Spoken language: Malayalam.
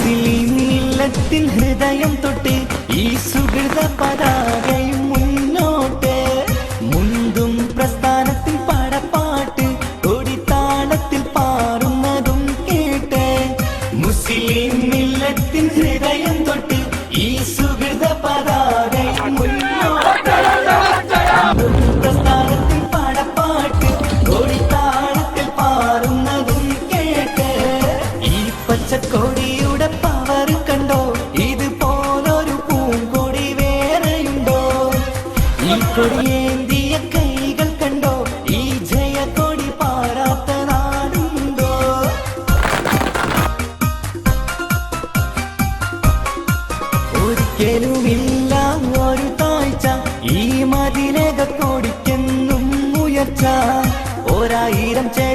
മുസ്ലിം മില്ലത്തിൻ ഹൃദയം തൊട്ട് ഈ സുഹൃത പതാകയും മുന്നോട്ട് മുന്തും പ്രസ്ഥാനത്തിൽ പടപ്പാട്ട് കൊടിത്താളത്തിൽ പാറുന്നതും കേട്ട് മുസ്ലിം മില്ലത്തിൻ ഹൃദയം തൊട്ട് ഈ സുഹൃത പതാകയും മുന്നോട്ട് പ്രസ്ഥാനത്തിൽ പടപ്പാട്ട് കൊടിത്താളത്തിൽ പാറുന്നതും കേട്ട് ഈ പച്ചക്കൊടിയുടെ പവർ കണ്ടോ ഇതുപോലൊരു പൂങ്കൊടി വേറെയുണ്ടോ ഈ കൊടിയേന്തിയ കൈകൾ കണ്ടോ ഈ ജയക്കൊടി പാറാത്ത നാടുണ്ടോ ഒരിക്കലുമില്ല ഒരു താഴ്ച ഈ മതിലക കൊടിക്കെന്നും ഉയർച്ച 1000